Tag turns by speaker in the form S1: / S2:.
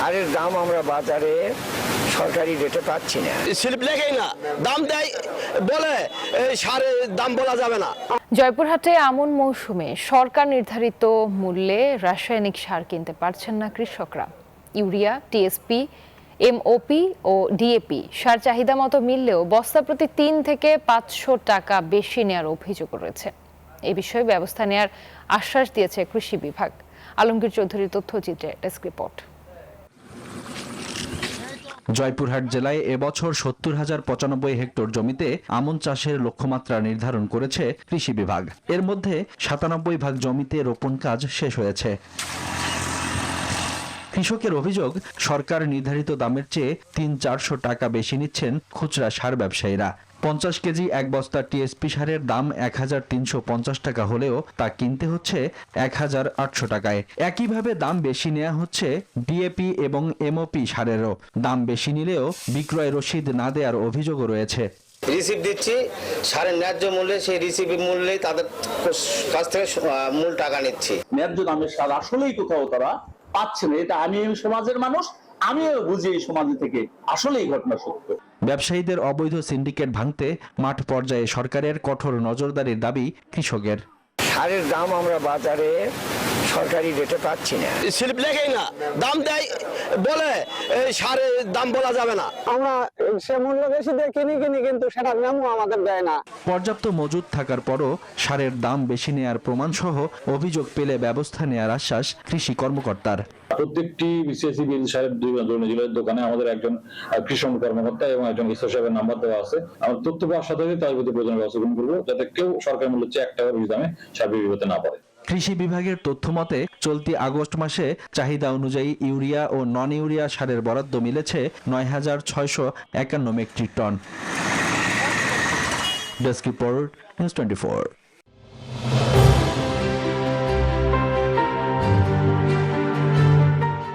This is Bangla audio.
S1: সারের দাম আমরা বাজারে সরকারি রেটে পাচ্ছি না।
S2: স্লিপ লেগেই না, দাম দেয় বলে সারের দাম বলা যাবে না।
S3: জয়পুরহাটে আমন মৌসুমে সরকার নির্ধারিত মূল্যে রাসায়নিক সার কিনতে পারছেন না কৃষকরা। ইউরিয়া, টিএসপি, এমওপি ও ডিএপি সার চাহিদা মতো মিললেও বস্তা প্রতি ৩ থেকে ৫০০ টাকা বেশি নেওয়ার অভিযোগ রয়েছে। এ বিষয়ে ব্যবস্থা নেওয়ার আশ্বাস দিয়েছে কৃষি বিভাগ। আলমগীর চৌধুরীর তথ্যচিত্রে ডেস্ক রিপোর্ট।
S4: জয়পুরহাট জেলায় এবছর ৭০,০৯৫ হেক্টর জমিতে আমন চাষের লক্ষ্যমাত্রা নির্ধারণ করেছে কৃষি বিভাগ। এর মধ্যে ৯৭ ভাগ জমিতে রোপণ কাজ শেষ হয়েছে। কৃষকের অভিযোগ, সরকার নির্ধারিত দামের চেয়ে ৩-৪০০ টাকা বেশি নিচ্ছেন খুচরা সার ব্যবসায়ীরা। ৫০ কেজি এক বস্তা টিএসপি সারের দাম ১,৩৫০ টাকা হলেও তা কিনতে হচ্ছে ১,৮০০ টাকায়। একইভাবে দাম বেশি নেওয়া হচ্ছে ডিএপি এবং এমওপি সারেরও। দাম বেশি নিলেও বিক্রয় রসিদ না দেওয়ার অভিযোগও রয়েছে।
S2: রিসিপ্ট দিচ্ছি সারের ন্যায্য মূল্যে, সেই রিসিপ্ট মূল্যেই তাদের কাছ থেকে মূল টাকা নিচ্ছি।
S5: ন্যায্য দামের সার আসলেই কোথাও তারা পাচ্ছে না। এটা আমি সমাজের মানুষ, আমিও বুঝি এই সমাজ থেকে আসলেই ঘটনা সত্য।
S4: ব্যবসায়ীদের অবৈধ সিন্ডিকেট ভাঙতে মাঠ পর্যায়ে সরকারের কঠোর নজরদারির দাবি কৃষকের।
S1: সারের দাম আমরা বাজারে সরকারি রেটে পাচ্ছি না।
S2: স্লিপ লেগেই না, দাম দেয় বলে সারের দাম বলা যাবে না।
S6: আমরা সে মূল্য বেশি দিয়ে কিনি কিন্তু সেটার মেমো আমাদের দেয় না।
S4: পর্যাপ্ত মজুদ থাকার পরও সারের দাম বেশি নেয়ার প্রমাণ সহ অভিযোগ পেলে ব্যবস্থা নেয়ার আশ্বাস কৃষি কর্মকর্তার।
S7: প্রত্যেকটি বিসিএসসি বিল সারের জমির দোকানে আমাদের একজন কৃষক কর্মকর্তা এবং একজন ইসো সাহেবের নাম্বার দেওয়া আছে। আমরা তথ্য পাওয়ার সাথে সাথে তার প্রতি প্রয়োজনীয় ব্যবস্থা গ্রহণ করবো, যাতে কেউ সরকারি মূল্য চেয়ে ১ টাকা বেশি দামে সার বিক্রি করতে না পারে।
S4: কৃষি বিভাগের তথ্য মতে চলতি আগস্ট মাসে চাহিদা অনুযায়ী ইউরিয়া ও নন ইউরিয়া সারের বরাদ্দ মিলেছে ৯,৬৫১ metric ton. Desk report, news 24।